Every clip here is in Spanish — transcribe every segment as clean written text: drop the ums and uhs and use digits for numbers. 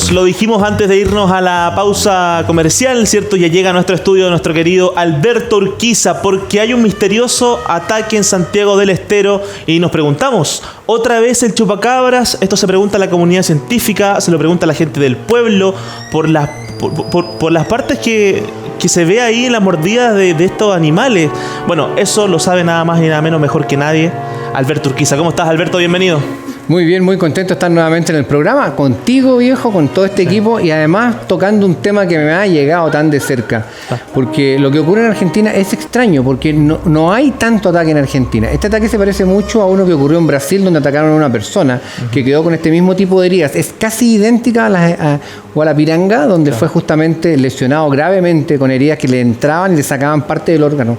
amigos, lo dijimos antes de irnos a la pausa comercial, ¿cierto? Ya llega a nuestro estudio nuestro querido Alberto Urquiza, porque hay un misterioso ataque en Santiago del Estero y nos preguntamos, ¿otra vez el chupacabras? Esto se pregunta a la comunidad científica, se lo pregunta a la gente del pueblo, por las partes que se ve ahí en las mordidas de estos animales. Bueno, eso lo sabe nada más y nada menos mejor que nadie Alberto Urquiza. ¿Cómo estás, Alberto? Bienvenido. Muy bien, muy contento de estar nuevamente en el programa, contigo, viejo, con todo este equipo y además tocando un tema que me ha llegado tan de cerca. Porque lo que ocurre en Argentina es extraño, porque no hay tanto ataque en Argentina. Este ataque se parece mucho a uno que ocurrió en Brasil, donde atacaron a una persona que quedó con este mismo tipo de heridas. Es casi idéntica a la piranga, donde fue justamente lesionado gravemente con heridas que le entraban y le sacaban parte del órgano.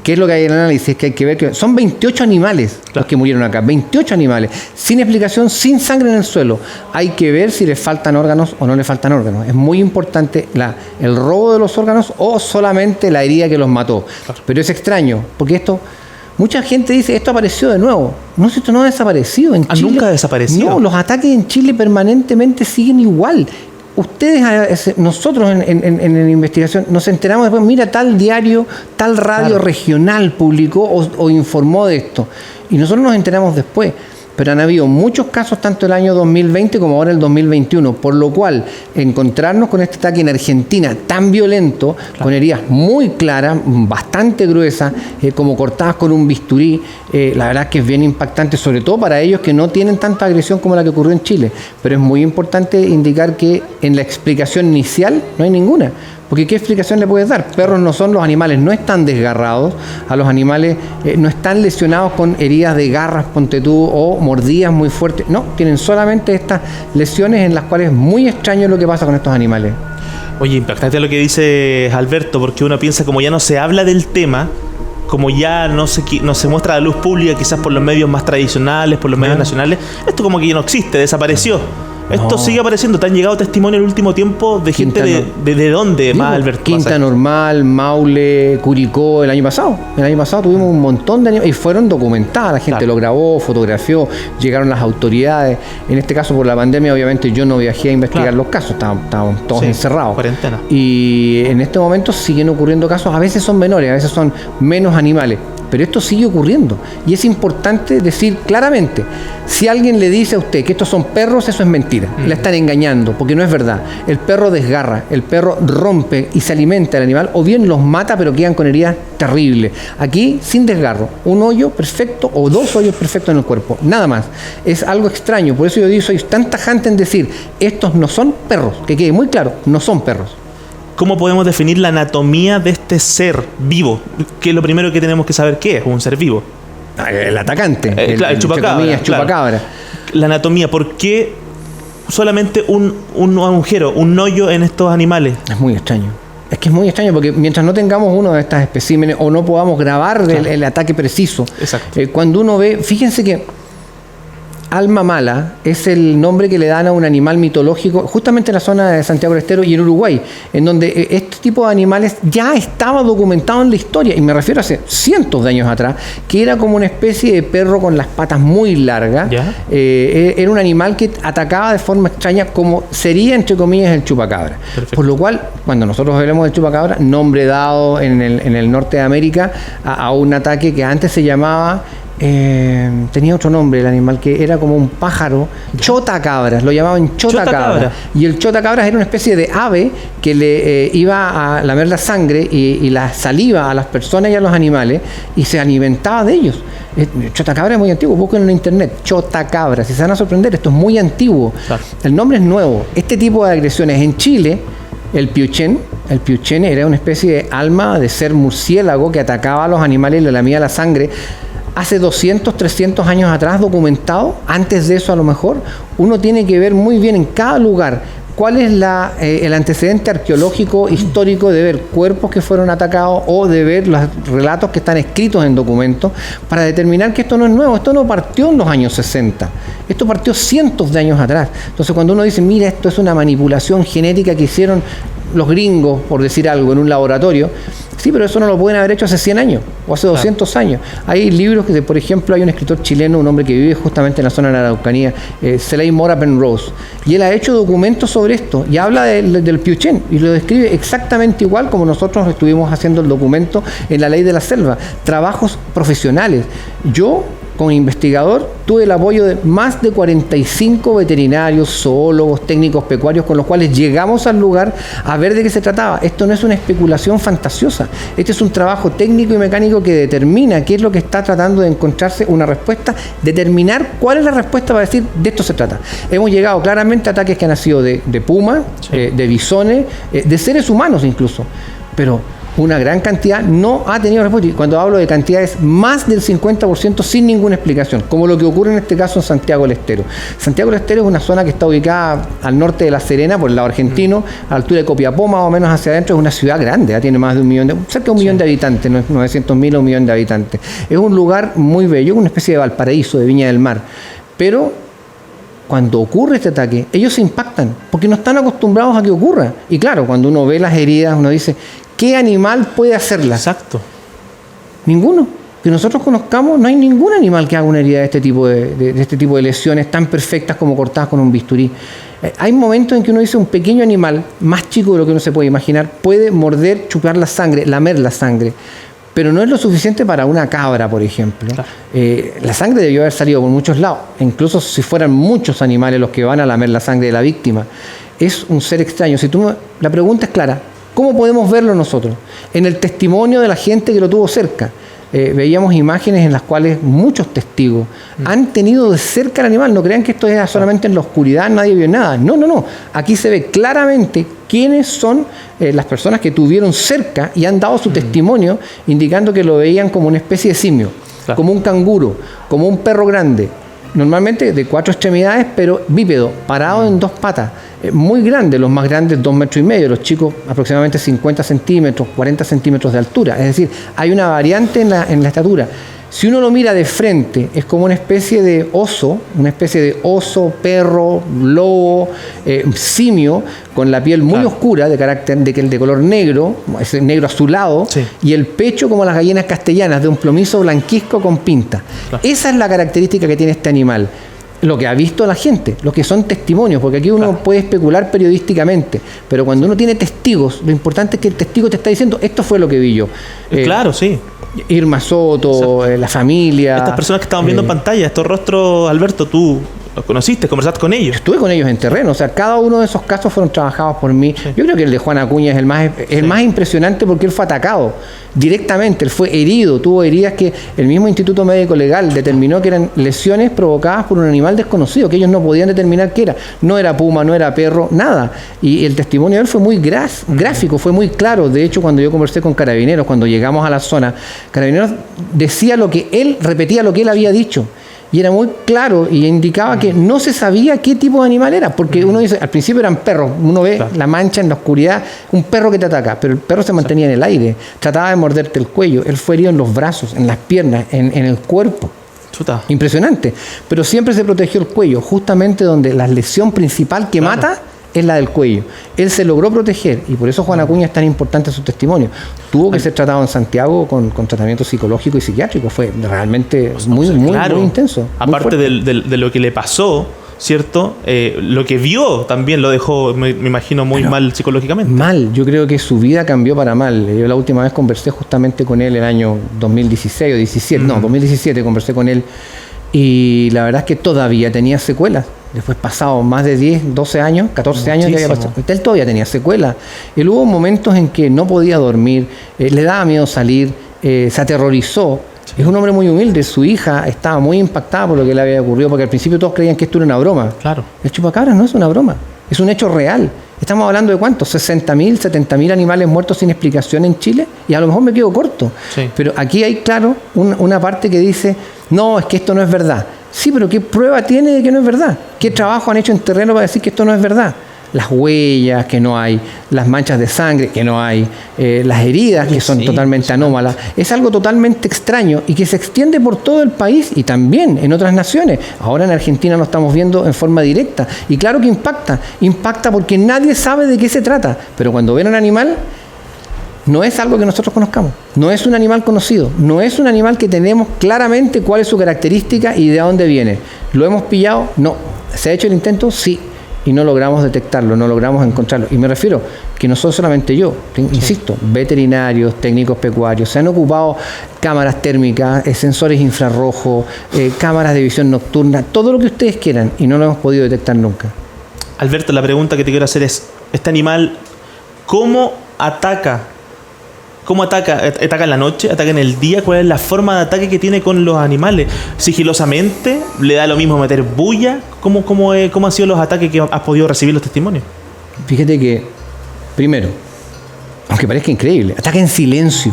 ¿Qué es lo que hay en el análisis? Que hay que ver que son 28 animales los que murieron acá, 28 animales, sin explicación, sin sangre en el suelo. Hay que ver si les faltan órganos o no les faltan órganos. Es muy importante el robo de los órganos o solamente la herida que los mató. Pero es extraño, porque mucha gente dice, esto apareció de nuevo. No, esto no ha desaparecido en Chile. ¿Nunca desapareció? No, los ataques en Chile permanentemente siguen igual. Ustedes, nosotros en investigación, nos enteramos después, mira, tal diario, tal radio regional publicó o informó de esto. Y nosotros nos enteramos después. Pero han habido muchos casos, tanto el año 2020 como ahora el 2021, por lo cual encontrarnos con este ataque en Argentina tan violento, con heridas muy claras, bastante gruesas, como cortadas con un bisturí, la verdad que es bien impactante, sobre todo para ellos que no tienen tanta agresión como la que ocurrió en Chile. Pero es muy importante indicar que en la explicación inicial no hay ninguna. Porque ¿qué explicación le puedes dar? Perros no son, los animales no están desgarrados, a los animales no están lesionados con heridas de garras, ponte tú, o mordidas muy fuertes. No, tienen solamente estas lesiones en las cuales es muy extraño lo que pasa con estos animales. Oye, impactante lo que dice Alberto, porque uno piensa como ya no se habla del tema, como ya no se muestra a la luz pública, quizás por los medios más tradicionales, por los medios nacionales, esto como que ya no existe, desapareció. Esto sigue apareciendo. ¿Te han llegado testimonios en el último tiempo de gente de dónde más, Alberto? Quinta Normal, Maule, Curicó, el año pasado. El año pasado tuvimos un montón de animales y fueron documentadas. La gente lo grabó, fotografió, llegaron las autoridades. En este caso, por la pandemia, obviamente yo no viajé a investigar los casos. Estábamos todos encerrados. Cuarentena. Y en este momento siguen ocurriendo casos. A veces son menores, a veces son menos animales. Pero esto sigue ocurriendo y es importante decir claramente, si alguien le dice a usted que estos son perros, eso es mentira, la están engañando, porque no es verdad. El perro desgarra, el perro rompe y se alimenta del animal, o bien los mata pero quedan con heridas terribles. Aquí, sin desgarro, un hoyo perfecto o dos hoyos perfectos en el cuerpo, nada más. Es algo extraño, por eso yo digo, soy tan tajante en decir, estos no son perros, que quede muy claro, no son perros. ¿Cómo podemos definir la anatomía de este ser vivo? Que es lo primero que tenemos que saber qué es un ser vivo. El atacante, el chupacabra. Chupacabra. La anatomía, ¿por qué solamente un agujero, un hoyo en estos animales? Es muy extraño. Es que es muy extraño porque mientras no tengamos uno de estas especímenes o no podamos grabar el ataque preciso, cuando uno ve, fíjense que alma mala es el nombre que le dan a un animal mitológico justamente en la zona de Santiago del Estero y en Uruguay, en donde este tipo de animales ya estaba documentado en la historia, y me refiero a hace cientos de años atrás, que era como una especie de perro con las patas muy largas. Era un animal que atacaba de forma extraña, como sería, entre comillas, el chupacabra. Perfecto. Por lo cual, cuando nosotros hablamos del chupacabra, nombre dado en el norte de América a un ataque que antes se llamaba... tenía otro nombre el animal, que era como un pájaro, chotacabras, lo llamaban chotacabras. Y el chotacabras era una especie de ave que le iba a lamer la sangre y la saliva a las personas y a los animales y se alimentaba de ellos. Chotacabra es muy antiguo, busquen en internet, chotacabras, y se van a sorprender, esto es muy antiguo. El nombre es nuevo. Este tipo de agresiones en Chile, el piuchén era una especie de alma de ser murciélago que atacaba a los animales y le lamía la sangre. Hace 200, 300 años atrás documentado, antes de eso a lo mejor, uno tiene que ver muy bien en cada lugar cuál es el antecedente arqueológico histórico de ver cuerpos que fueron atacados o de ver los relatos que están escritos en documentos para determinar que esto no es nuevo, esto no partió en los años 60, esto partió cientos de años atrás. Entonces cuando uno dice, mira, esto es una manipulación genética que hicieron los gringos, por decir algo, en un laboratorio. Sí, pero eso no lo pueden haber hecho hace 100 años o hace 200 años. Hay libros que, por ejemplo, hay un escritor chileno, un hombre que vive justamente en la zona de la Araucanía, Selay Mora Penrose, y él ha hecho documentos sobre esto y habla del Piuchén y lo describe exactamente igual como nosotros estuvimos haciendo el documento en la Ley de la Selva. Trabajos profesionales. Yo, como investigador, tuve el apoyo de más de 45 veterinarios, zoólogos, técnicos pecuarios, con los cuales llegamos al lugar a ver de qué se trataba. Esto no es una especulación fantasiosa. Este es un trabajo técnico y mecánico que determina qué es lo que está tratando de encontrarse una respuesta, determinar cuál es la respuesta para decir, de esto se trata. Hemos llegado claramente a ataques que han nacido de puma, de bisones, de seres humanos incluso, pero una gran cantidad no ha tenido respuesta. Y cuando hablo de cantidades, más del 50% sin ninguna explicación, como lo que ocurre en este caso en Santiago del Estero. Santiago del Estero es una zona que está ubicada al norte de La Serena, por el lado argentino, a la altura de Copiapó, más o menos hacia adentro. Es una ciudad grande, tiene más de cerca de un millón de habitantes, 900.000 o 1 millón de habitantes. Es un lugar muy bello, una especie de Valparaíso, de Viña del Mar. Pero cuando ocurre este ataque, ellos se impactan, porque no están acostumbrados a que ocurra. Y claro, cuando uno ve las heridas, uno dice, ¿qué animal puede hacerla? Exacto. Ninguno. Que nosotros conozcamos, no hay ningún animal que haga una herida de este tipo de lesiones tan perfectas como cortadas con un bisturí. Hay momentos en que uno dice un pequeño animal, más chico de lo que uno se puede imaginar, puede morder, chupar la sangre, lamer la sangre. Pero no es lo suficiente para una cabra, por ejemplo. Claro. La sangre debió haber salido por muchos lados, incluso si fueran muchos animales los que van a lamer la sangre de la víctima. Es un ser extraño. La pregunta es clara. ¿Cómo podemos verlo nosotros? En el testimonio de la gente que lo tuvo cerca. Veíamos imágenes en las cuales muchos testigos han tenido de cerca al animal. No crean que esto es solamente en la oscuridad, nadie vio nada. No. Aquí se ve claramente quiénes son las personas que tuvieron cerca y han dado su testimonio, indicando que lo veían como una especie de simio, como un canguro, como un perro grande. Normalmente de 4 extremidades, pero bípedo, parado en 2 patas. Muy grande, los más grandes 2,5 metros, los chicos aproximadamente 50 centímetros, 40 centímetros de altura. Es decir, hay una variante en la estatura. Si uno lo mira de frente, es como una especie de oso, perro, lobo, simio, con la piel muy oscura, de color negro, ese negro azulado, y el pecho como las gallinas castellanas, de un plomizo blanquizco con pinta. Esa es la característica que tiene este animal. Lo que ha visto la gente, lo que son testimonios, porque aquí uno puede especular periodísticamente, pero cuando uno tiene testigos, lo importante es que el testigo te está diciendo, esto fue lo que vi yo. Claro, sí. Irma Soto, la familia. Estas personas que estaban viendo en pantalla, estos rostros, Alberto, tú los conociste, conversaste con ellos. Estuve con ellos en terreno, o sea, cada uno de esos casos fueron trabajados por mí. Sí. Yo creo que el de Juan Acuña es el más impresionante porque él fue atacado directamente, él fue herido, tuvo heridas que el mismo Instituto Médico Legal determinó que eran lesiones provocadas por un animal desconocido, que ellos no podían determinar qué era. No era puma, no era perro, nada. Y el testimonio de él fue muy gráfico, fue muy claro. De hecho, cuando yo conversé con Carabineros, cuando llegamos a la zona, Carabineros repetía lo que él había dicho. Y era muy claro y indicaba que no se sabía qué tipo de animal era, porque uno dice, al principio eran perros, uno ve la mancha en la oscuridad, un perro que te ataca, pero el perro se mantenía en el aire, trataba de morderte el cuello, él fue herido en los brazos, en las piernas, en el cuerpo. Impresionante, pero siempre se protegió el cuello, justamente donde la lesión principal que mata es la del cuello. Él se logró proteger y por eso Juan Acuña es tan importante su testimonio. Tuvo que ser tratado en Santiago con tratamiento psicológico y psiquiátrico. Fue realmente muy intenso. Aparte de lo que le pasó, ¿cierto? Lo que vio también lo dejó, me imagino, muy mal psicológicamente. Mal, yo creo que su vida cambió para mal. Yo la última vez conversé justamente con él el año 2016 o 17, 2017 conversé con él y la verdad es que todavía tenía secuelas. Después pasado más de 10, 12 años, 14 años que había pasado. Él todavía tenía secuelas. Él hubo momentos en que no podía dormir, le daba miedo salir, se aterrorizó. Sí. Es un hombre muy humilde. Su hija estaba muy impactada por lo que le había ocurrido, porque al principio todos creían que esto era una broma. Claro. El chupacabras no es una broma, es un hecho real. Estamos hablando de ¿cuántos? 60.000, 70.000 animales muertos sin explicación en Chile, y a lo mejor me quedo corto. Sí. Pero aquí hay, claro, una parte que dice, no, es que esto no es verdad. Sí, pero ¿qué prueba tiene de que no es verdad? ¿Qué trabajo han hecho en terreno para decir que esto no es verdad? las huellas, que no hay, las manchas de sangre, que no hay, las heridas, que son totalmente anómalas. Es algo totalmente extraño y que se extiende por todo el país y también en otras naciones. Ahora en Argentina lo estamos viendo en forma directa. Y claro que impacta porque nadie sabe de qué se trata. Pero cuando ven a un animal, no es algo que nosotros conozcamos, no es un animal conocido, no es un animal que tenemos claramente cuál es su característica y de dónde viene. ¿Lo hemos pillado? No. ¿Se ha hecho el intento? Sí. Y no logramos detectarlo, no logramos encontrarlo. Y me refiero que no soy solamente yo, insisto, veterinarios, técnicos pecuarios, se han ocupado cámaras térmicas, sensores infrarrojos, cámaras de visión nocturna, todo lo que ustedes quieran, y no lo hemos podido detectar nunca. Alberto, la pregunta que te quiero hacer es, ¿este animal cómo ataca? ¿Cómo ataca? ¿Ataca en la noche? ¿Ataca en el día? ¿Cuál es la forma de ataque que tiene con los animales? ¿Sigilosamente? ¿Le da lo mismo meter bulla? ¿Cómo han sido los ataques que has podido recibir los testimonios? Fíjate que, primero, aunque parezca increíble, ataca en silencio.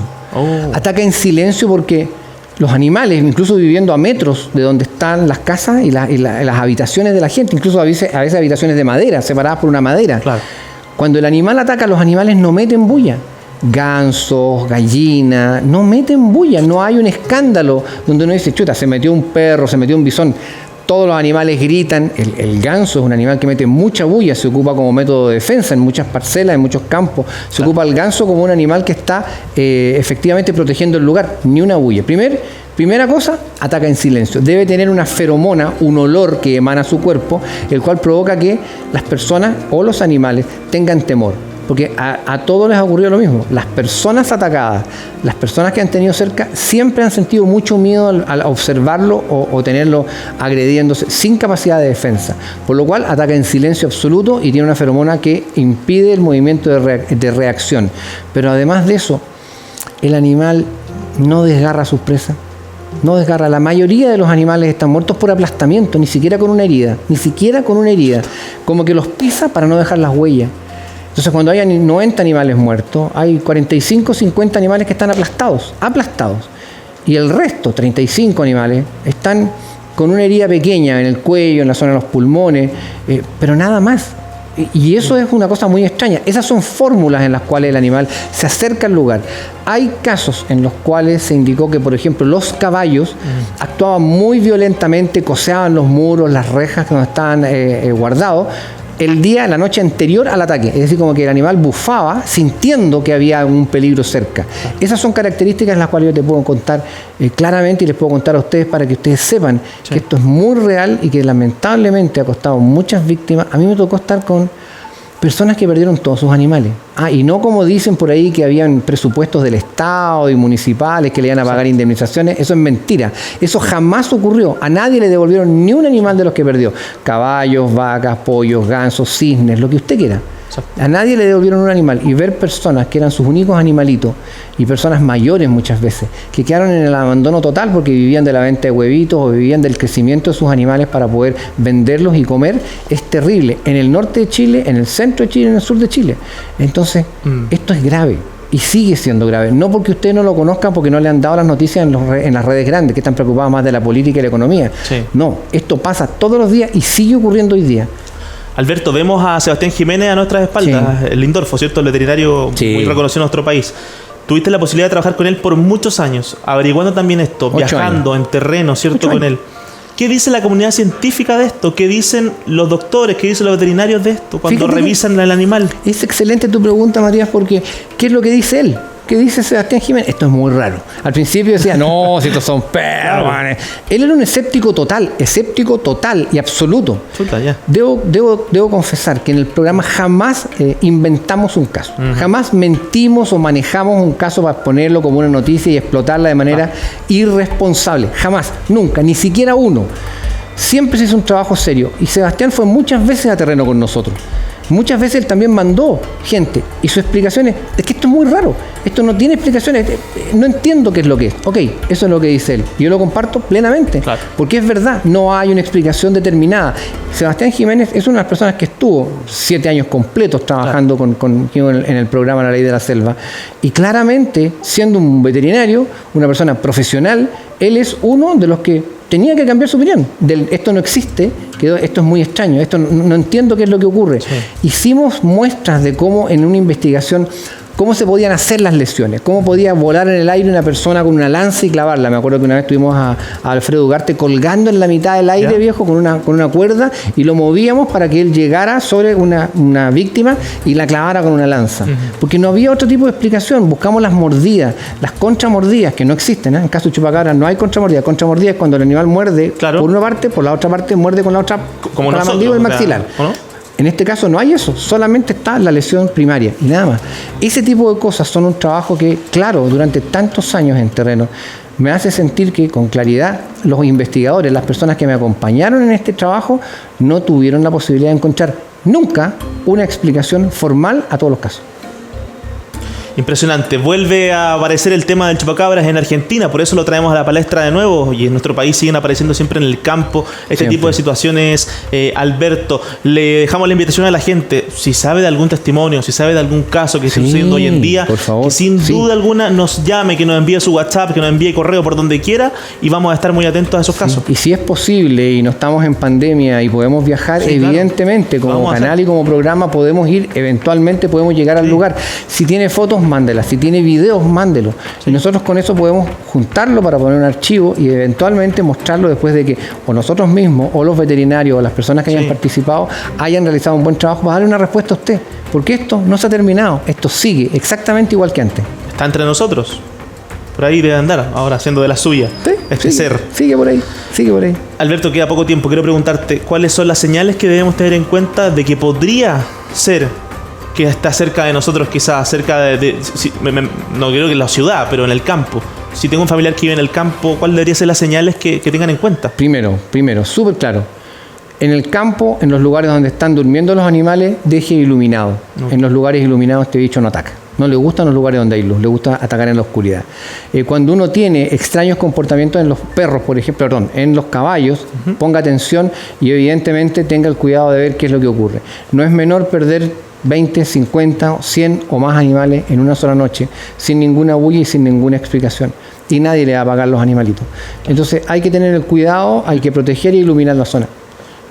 Ataca en silencio porque los animales, incluso viviendo a metros de donde están las casas y las habitaciones de la gente, incluso a veces habitaciones de madera, separadas por una madera. Claro. Cuando el animal ataca, los animales no meten bulla. Gansos, gallinas, no meten bulla, no hay un escándalo donde uno dice, chuta, se metió un perro, se metió un bisón. Todos los animales gritan. El ganso es un animal que mete mucha bulla, se ocupa como método de defensa en muchas parcelas, en muchos campos. Se ocupa el ganso como un animal que está efectivamente protegiendo el lugar, ni una bulla. Primera cosa, ataca en silencio. Debe tener una feromona, un olor que emana su cuerpo, el cual provoca que las personas o los animales tengan temor. Porque a todos les ha ocurrido lo mismo. Las personas atacadas, las personas que han tenido cerca, siempre han sentido mucho miedo al observarlo o tenerlo agrediéndose sin capacidad de defensa. Por lo cual ataca en silencio absoluto y tiene una feromona que impide el movimiento de reacción. Pero además de eso, el animal no desgarra a sus presas. No desgarra. La mayoría de los animales están muertos por aplastamiento, ni siquiera con una herida. Como que los pisa para no dejar las huellas. Entonces, cuando hay 90 animales muertos, hay 45, 50 animales que están aplastados. Y el resto, 35 animales, están con una herida pequeña en el cuello, en la zona de los pulmones, pero nada más. Y eso es una cosa muy extraña. Esas son fórmulas en las cuales el animal se acerca al lugar. Hay casos en los cuales se indicó que, por ejemplo, los caballos actuaban muy violentamente, coseaban los muros, las rejas que no estaban guardados, la noche anterior al ataque. Es decir, como que el animal bufaba sintiendo que había un peligro cerca. Esas son características las cuales yo te puedo contar claramente y les puedo contar a ustedes para que ustedes sepan que esto es muy real y que lamentablemente ha costado muchas víctimas. A mí me tocó estar con personas que perdieron todos sus animales. Y no como dicen por ahí que habían presupuestos del Estado y municipales que le iban a pagar indemnizaciones. Eso es mentira. Eso jamás ocurrió. A nadie le devolvieron ni un animal de los que perdió. Caballos, vacas, pollos, gansos, cisnes, lo que usted quiera. A nadie le devolvieron un animal. Y ver personas que eran sus únicos animalitos y personas mayores muchas veces que quedaron en el abandono total porque vivían de la venta de huevitos o vivían del crecimiento de sus animales para poder venderlos y comer, es terrible. En el norte de Chile, en el centro de Chile, en el sur de Chile. Entonces, esto es grave. Y sigue siendo grave. No porque ustedes no lo conozcan, porque no le han dado las noticias en las redes grandes, que están preocupadas más de la política y la economía. No, esto pasa todos los días y sigue ocurriendo hoy día. Alberto, vemos a Sebastián Jiménez a nuestras espaldas, el Lindorfo, ¿cierto? El veterinario muy reconocido en nuestro país. Tuviste la posibilidad de trabajar con él por muchos años, averiguando también esto, viajando en terreno, ¿cierto? Con él. ¿Qué dice la comunidad científica de esto? ¿Qué dicen los doctores? ¿Qué dicen los veterinarios de esto cuando revisan el animal? Es excelente tu pregunta, Matías, porque ¿qué es lo que dice él? ¿Qué dice Sebastián Jiménez? Esto es muy raro. Al principio decía, no, si estos son perros. Él era un escéptico total y absoluto. Debo confesar que en el programa jamás inventamos un caso. Jamás mentimos o manejamos un caso para ponerlo como una noticia y explotarla de manera irresponsable. Jamás, nunca, ni siquiera uno. Siempre se hizo un trabajo serio. Y Sebastián fue muchas veces a terreno con nosotros. Muchas veces él también mandó gente y sus explicaciones, es que esto es muy raro, esto no tiene explicaciones, no entiendo qué es lo que es. Ok, eso es lo que dice él y yo lo comparto plenamente, porque es verdad, no hay una explicación determinada. Sebastián Jiménez es una de las personas que estuvo 7 años completos trabajando en el programa La Ley de la Selva y claramente, siendo un veterinario, una persona profesional, él es uno de los que tenía que cambiar su opinión. Esto no existe, quedó, esto es muy extraño, esto no entiendo qué es lo que ocurre. Sí. Hicimos muestras de cómo en una investigación, cómo se podían hacer las lesiones, cómo podía volar en el aire una persona con una lanza y clavarla. Me acuerdo que una vez tuvimos a Alfredo Ugarte colgando en la mitad del aire, viejo, con una cuerda, y lo movíamos para que él llegara sobre una víctima y la clavara con una lanza. Porque no había otro tipo de explicación. Buscamos las mordidas, las contramordidas, que no existen. En caso de chupacabra no hay contramordida. Contramordida es cuando el animal muerde por una parte, por la otra parte muerde con la otra, como con la mandíbula y el maxilar. ¿No? En este caso no hay eso, solamente está la lesión primaria y nada más. Ese tipo de cosas son un trabajo que, claro, durante tantos años en terreno, me hace sentir que con claridad los investigadores, las personas que me acompañaron en este trabajo, no tuvieron la posibilidad de encontrar nunca una explicación formal a todos los casos. Impresionante. Vuelve a aparecer el tema del chupacabras en Argentina, por eso lo traemos a la palestra de nuevo, y en nuestro país siguen apareciendo siempre en el campo tipo de situaciones. Alberto, le dejamos la invitación a la gente, si sabe de algún testimonio, si sabe de algún caso que esté sucediendo hoy en día, por favor, que sin duda alguna nos llame, que nos envíe su WhatsApp, que nos envíe correo por donde quiera, y vamos a estar muy atentos a esos casos. Y si es posible y no estamos en pandemia y podemos viajar, evidentemente, claro, como canal y como programa podemos ir, eventualmente podemos llegar al lugar. Si tiene fotos, mándela. Si tiene videos, mándelo. Y nosotros con eso podemos juntarlo para poner un archivo y eventualmente mostrarlo después de que o nosotros mismos o los veterinarios o las personas que hayan participado hayan realizado un buen trabajo para darle una respuesta a usted. Porque esto no se ha terminado. Esto sigue exactamente igual que antes. Está entre nosotros. Por ahí debe andar, ahora haciendo de la suya. Sí, ser. Sigue por ahí. Alberto, queda poco tiempo. Quiero preguntarte, ¿cuáles son las señales que debemos tener en cuenta de que podría ser que está cerca de nosotros, quizás cerca no creo que en la ciudad, pero en el campo? Si tengo un familiar que vive en el campo, ¿cuáles deberían ser las señales que tengan en cuenta? Primero, súper claro. En el campo, en los lugares donde están durmiendo los animales, deje iluminado. Okay. En los lugares iluminados este bicho no ataca. No le gustan los lugares donde hay luz, le gusta atacar en la oscuridad. Cuando uno tiene extraños comportamientos en los perros, por ejemplo, en los caballos, ponga atención y evidentemente tenga el cuidado de ver qué es lo que ocurre. No es menor perder 20, 50, 100 o más animales en una sola noche, sin ninguna bulla y sin ninguna explicación. Y nadie le va a pagar los animalitos. Entonces hay que tener el cuidado, hay que proteger y iluminar la zona.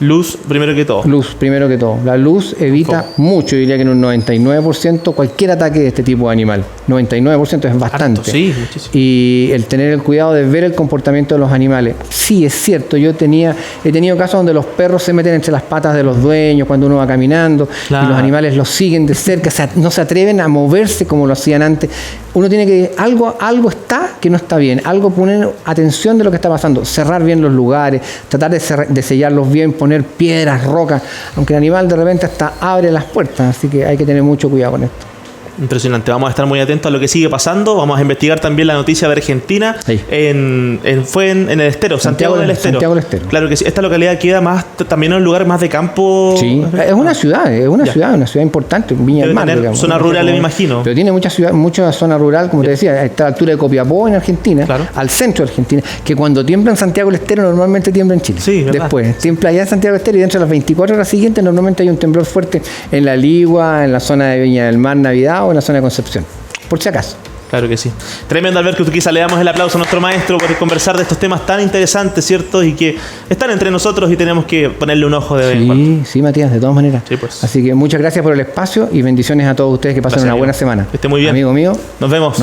Luz primero que todo. Luz primero que todo. La luz evita mucho, yo diría que en un 99% cualquier ataque de este tipo de animal. 99% es bastante. Harto, sí, muchísimo. Y el tener el cuidado de ver el comportamiento de los animales. Sí, es cierto, he tenido casos donde los perros se meten entre las patas de los dueños cuando uno va caminando, claro, y los animales los siguen de cerca, no se atreven a moverse como lo hacían antes. Uno tiene que, algo está que no está bien, algo poner atención de lo que está pasando, cerrar bien los lugares, tratar de sellarlos bien, poner piedras, rocas, aunque el animal de repente hasta abre las puertas, así que hay que tener mucho cuidado con esto. Impresionante, vamos a estar muy atentos a lo que sigue pasando. Vamos a investigar también la noticia de Argentina. Fue en el Estero, Santiago del Estero. Claro que sí, esta localidad queda más también en un lugar más de campo. Sí, es una ciudad importante, Viña del Mar, digamos. Zona rural, me imagino. Pero tiene mucha zona rural, como te decía, está a la altura de Copiapó en Argentina, claro, al centro de Argentina, que cuando tiembla en Santiago del Estero normalmente tiembla en Chile. Sí, ¿verdad? Después tiembla allá en Santiago del Estero y dentro de las 24 horas siguientes normalmente hay un temblor fuerte en La Ligua, en la zona de Viña del Mar, Navidad o en la zona de Concepción, por si acaso. Claro que sí. Tremendo, Alberto, que quizá le damos el aplauso a nuestro maestro por conversar de estos temas tan interesantes, ¿cierto? Y que están entre nosotros y tenemos que ponerle un ojo de vez en cuando. Sí, Matías, de todas maneras. Sí, pues. Así que muchas gracias por el espacio y bendiciones a todos ustedes, que pasen una buena semana. Que esté muy bien. Amigo mío. Nos vemos.